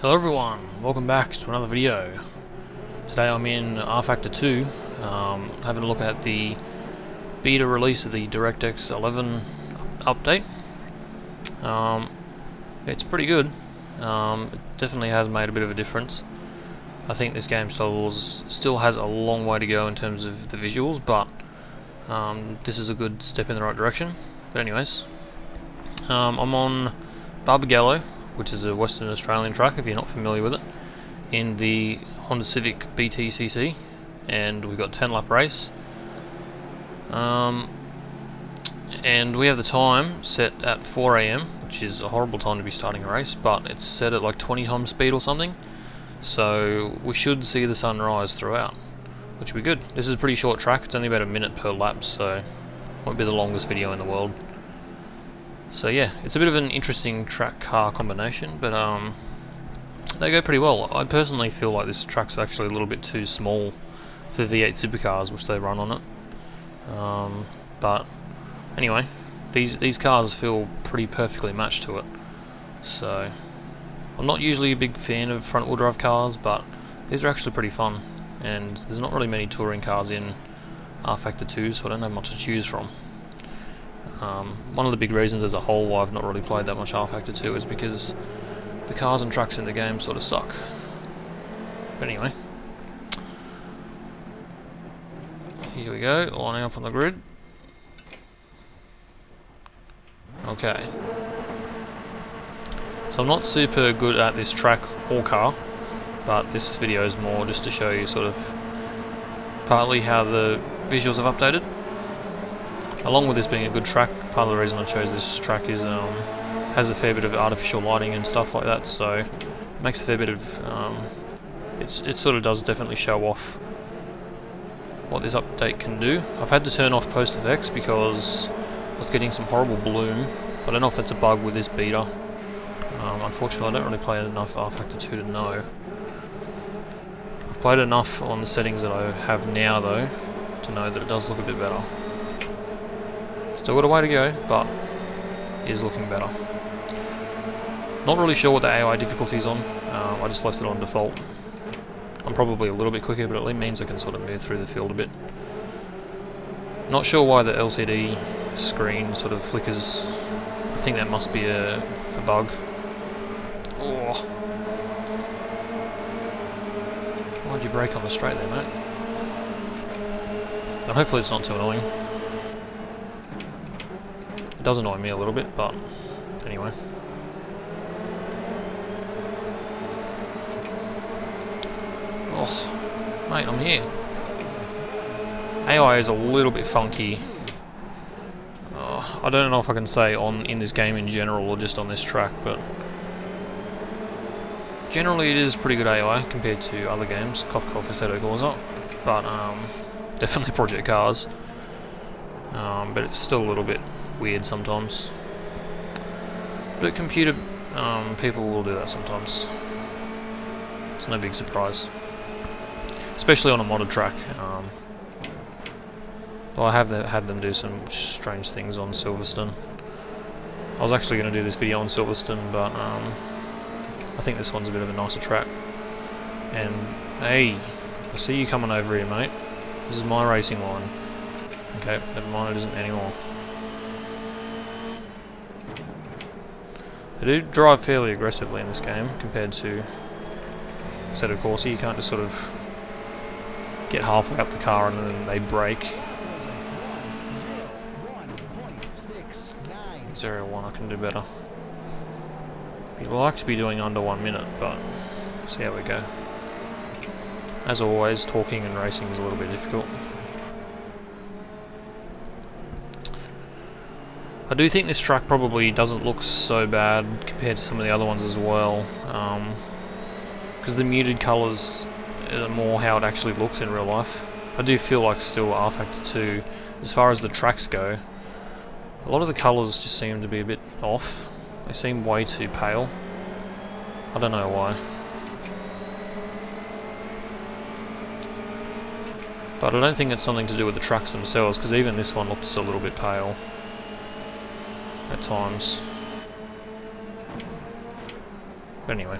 Hello everyone, welcome back to another video. Today I'm in rFactor 2, having a look at the beta release of the DX11 update. It's pretty good. It definitely has made a bit of a difference. I think this game still has a long way to go in terms of the visuals, but this is a good step in the right direction. But anyways, I'm on Barbagallo, which is a Western Australian track if you're not familiar with it, in the Honda Civic BTCC, and we've got 10 lap race. And we have the time set at 4 AM, which is a horrible time to be starting a race, but it's set at like 20 times speed or something, so we should see the sun rise throughout, which will be good. This is a pretty short track, it's only about a minute per lap, so it won't be the longest video in the world. So yeah, it's a bit of an interesting track-car combination, but they go pretty well. I personally feel like this track's actually a little bit too small for V8 supercars, which they run on it. But anyway, these cars feel pretty perfectly matched to it. So I'm not usually a big fan of front-wheel drive cars, but these are actually pretty fun. And there's not really many touring cars in rFactor 2, so I don't have much to choose from. One of the big reasons as a whole why I've not really played that much rFactor 2 is because the cars and trucks in the game sort of suck. But anyway, here we go, lining up on the grid. Okay. So I'm not super good at this track or car, but this video is more just to show you sort of partly how the visuals have updated. Along with this being a good track, part of the reason I chose this track is has a fair bit of artificial lighting and stuff like that, so it makes a fair bit of it sort of does definitely show off what this update can do. I've had to turn off post effects because I was getting some horrible bloom. I don't know if that's a bug with this beta. Unfortunately, I don't really play enough rFactor 2 to know. I've played enough on the settings that I have now though to know that it does look a bit better. Still got a way to go, but it is looking better. Not really sure what the AI difficulty is on. I just left it on default. I'm probably a little bit quicker, but it means I can sort of move through the field a bit. Not sure why the LCD screen sort of flickers. I think that must be a bug. Oh. Why'd you brake on the straight there, mate? And hopefully it's not too annoying. It does annoy me a little bit, but anyway. Oh, mate, I'm here. AI is a little bit funky. I don't know if I can say in this game in general or just on this track, but generally it is pretty good AI compared to other games. Cough cough, Assetto Corsa, but definitely Project Cars. But it's still a little bit weird sometimes. But computer people will do that sometimes. It's no big surprise, especially on a modded track. Well, I have had them do some strange things on Silverstone. I was actually going to do this video on Silverstone, but I think this one's a bit of a nicer track. And hey, I see you coming over here, mate. This is my racing line. Okay, never mind, it isn't anymore. They do drive fairly aggressively in this game compared to Assetto Corsa. You can't just sort of get halfway up the car and then they brake. 0-1, I can do better. You'd like to be doing under 1 minute, but see how we go. As always, talking and racing is a little bit difficult. I do think this track probably doesn't look so bad compared to some of the other ones as well, because the muted colours are more how it actually looks in real life. I do feel like still rFactor 2, as far as the tracks go, a lot of the colours just seem to be a bit off. They seem way too pale. I don't know why. But I don't think it's something to do with the tracks themselves, because even this one looks a little bit pale at times. But anyway,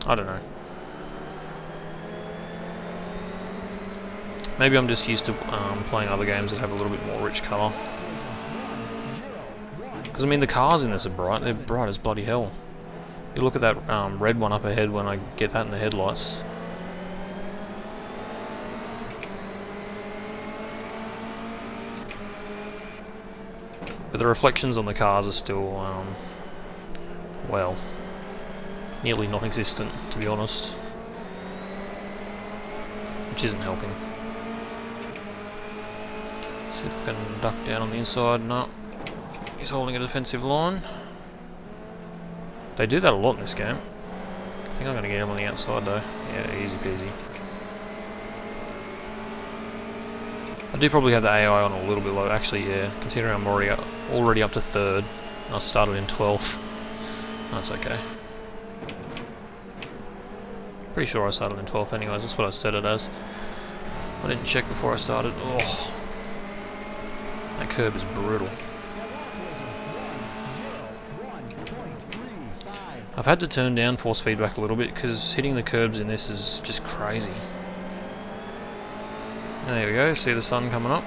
I don't know. Maybe I'm just used to playing other games that have a little bit more rich colour. Because I mean the cars in this are bright, they're bright as bloody hell. You look at that red one up ahead when I get that in the headlights. But the reflections on the cars are still, well, nearly non-existent, to be honest. Which isn't helping. See if we can duck down on the inside. No. He's holding a defensive line. They do that a lot in this game. I think I'm going to get him on the outside though. Yeah, easy peasy. I do probably have the AI on a little bit low. Actually, yeah, considering I'm already up to 3rd. I started in 12th. That's okay. Pretty sure I started in 12th anyways. That's what I set it as. I didn't check before I started. Oh, that curb is brutal. I've had to turn down force feedback a little bit because hitting the curbs in this is just crazy. There we go, see the sun coming up.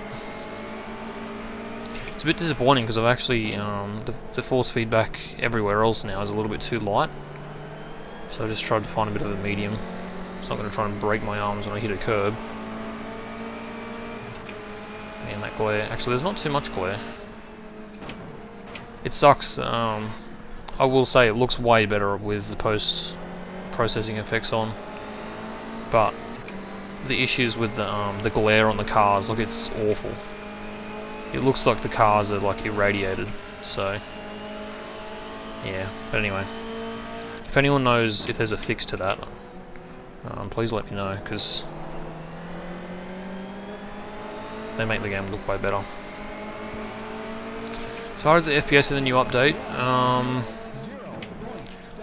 It's a bit disappointing because I've actually, the force feedback everywhere else now is a little bit too light. So I just tried to find a bit of a medium. So I'm going to try and break my arms when I hit a curb. Man, that glare. Actually, there's not too much glare. It sucks. I will say it looks way better with the post-processing effects on. But the issues with the glare on the cars, like it's awful. It looks like the cars are like irradiated. So, yeah. But anyway. If anyone knows if there's a fix to that, please let me know, because they make the game look way better. As far as the FPS in the new update,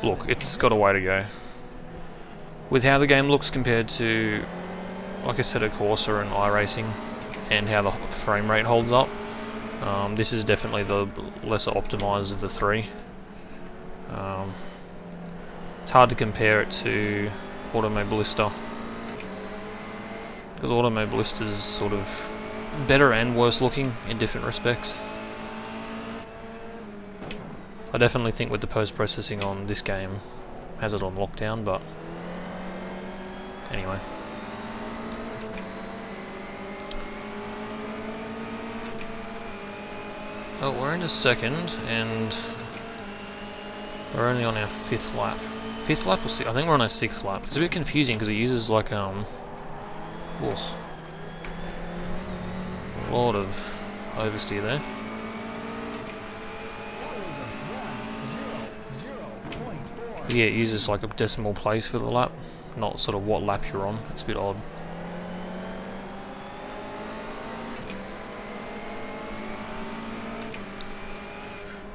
look, it's got a way to go. With how the game looks compared to, like Assetto Corsa and iRacing, and how the frame rate holds up, this is definitely the lesser optimized of the three. It's hard to compare it to Automobilista, because Automobilista is sort of better and worse looking in different respects. I definitely think with the post-processing on this game has it on lockdown, but anyway. Oh, we're into 2nd, and we're only on our 5th lap. 5th lap or 6th? I think we're on our 6th lap. It's a bit confusing because it uses like a lot of oversteer there. Yeah, it uses like a decimal place for the lap, not sort of what lap you're on. It's a bit odd.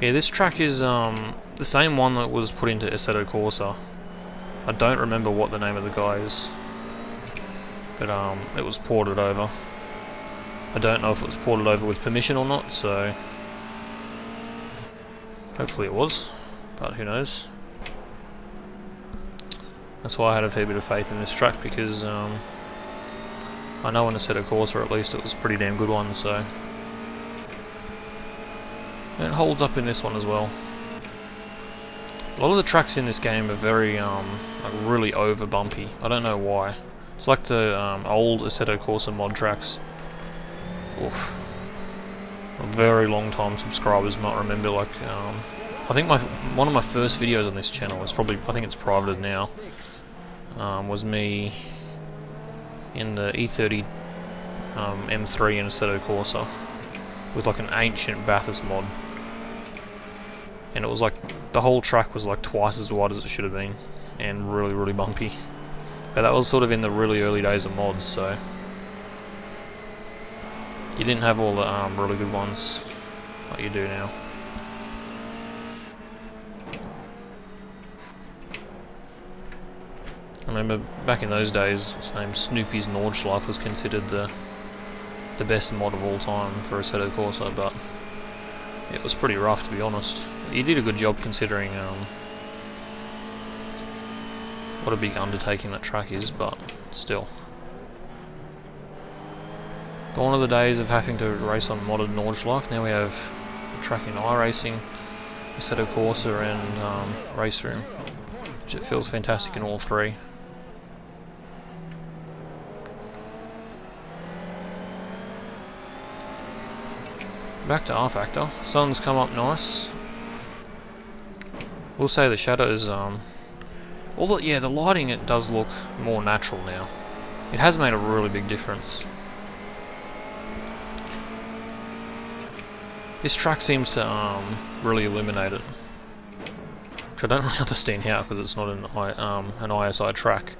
Yeah, this track is the same one that was put into Assetto Corsa. I don't remember what the name of the guy is, but it was ported over. I don't know if it was ported over with permission or not, so hopefully it was, but who knows. That's why I had a fair bit of faith in this track, because I know in Assetto Corsa at least it was a pretty damn good one, so and it holds up in this one as well. A lot of the tracks in this game are very, like really over bumpy. I don't know why. It's like the old Assetto Corsa mod tracks. Oof. A very long time subscribers might remember, like, I think one of my first videos on this channel was probably, I think it's privated now, was me in the E30 M3 in Assetto Corsa with like an ancient Bathurst mod. And it was like, the whole track was like twice as wide as it should have been, and really, really bumpy. But that was sort of in the really early days of mods, so you didn't have all the really good ones like you do now. I remember back in those days, his name Snoopy's Nordschleife was considered the best mod of all time for Assetto Corsa, but it was pretty rough, to be honest. You did a good job considering What a big undertaking that track is, but still. Gone are the days of having to race on modded Nordschleife. Now we have a track in iRacing, Assetto Corsa and Race Room, which it feels fantastic in all three. Back to rFactor. Sun's come up nice. We'll say the shadows, although yeah, the lighting, it does look more natural now. It has made a really big difference. This track seems to really illuminate it, which I don't really understand how, because it's not an ISI track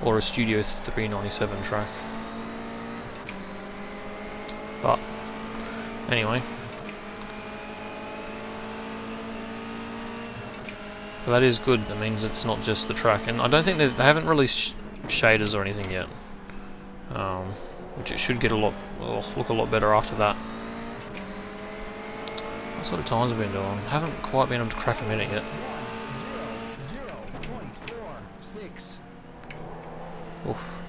or a Studio 397 track. But anyway, but that is good. That means it's not just the track, and I don't think they haven't released shaders or anything yet, which it should get look a lot better after that. What sort of times have we been doing? Haven't quite been able to crack a minute yet. 0.46. Oof.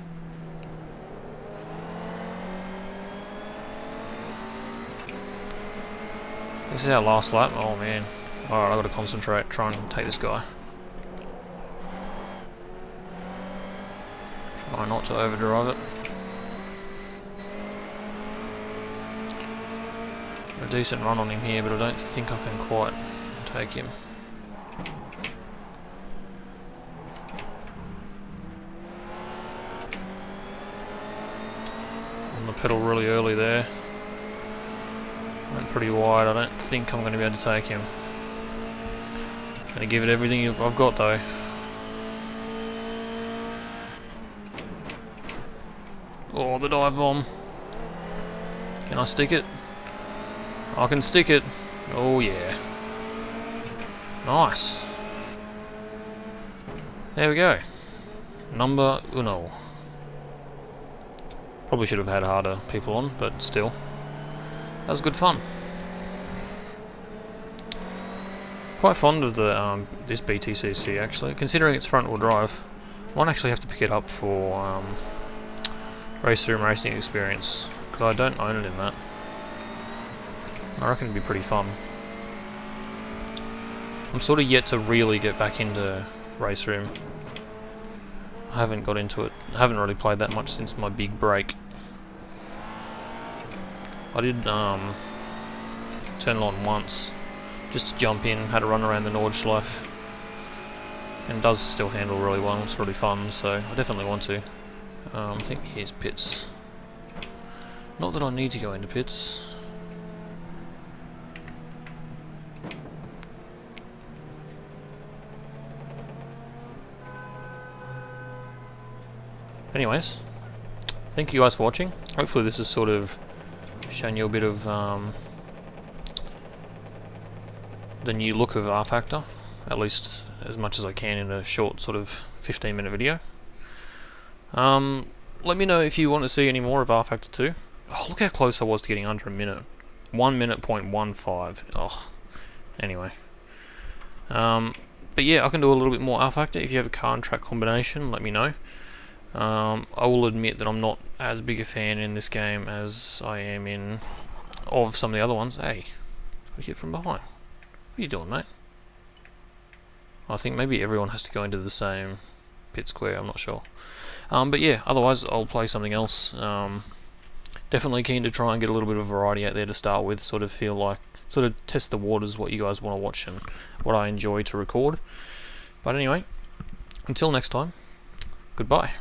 This is our last lap. Oh man. Alright, I've got to concentrate, try and take this guy. Try not to overdrive it. A decent run on him here, but I don't think I can quite take him. On the pedal really early there. Went pretty wide. I don't think I'm going to be able to take him. Going to give it everything I've got though. Oh, the dive bomb. Can I stick it? I can stick it. Oh yeah. Nice. There we go. Number uno. Probably should have had harder people on, but still. That was good fun. Quite fond of the this BTCC actually, considering it's front wheel drive. Might actually have to pick it up for Race Room Racing Experience, because I don't own it in that. I reckon it'd be pretty fun. I'm sort of yet to really get back into Race Room. I haven't got into it. I haven't really played that much since my big break. I did turn it on once, just to jump in, had a run around the Nordschleife, and does still handle really well. It's really fun, so I definitely want to. I think here's pits. Not that I need to go into pits. Anyways, thank you guys for watching. Hopefully this has sort of shown you a bit of the new look of rFactor, at least as much as I can in a short sort of 15-minute video. Let me know if you want to see any more of rFactor 2. Oh, look how close I was to getting under a minute. 1 minute point 15. Oh, anyway. But yeah, I can do a little bit more rFactor. If you have a car and track combination, let me know. I will admit that I'm not as big a fan in this game as I am of some of the other ones. Hey, got hit from behind. What are you doing, mate? I think maybe everyone has to go into the same pit square, I'm not sure. But yeah, otherwise I'll play something else. Definitely keen to try and get a little bit of variety out there to start with, sort of test the waters, what you guys want to watch and what I enjoy to record. But anyway, until next time, goodbye.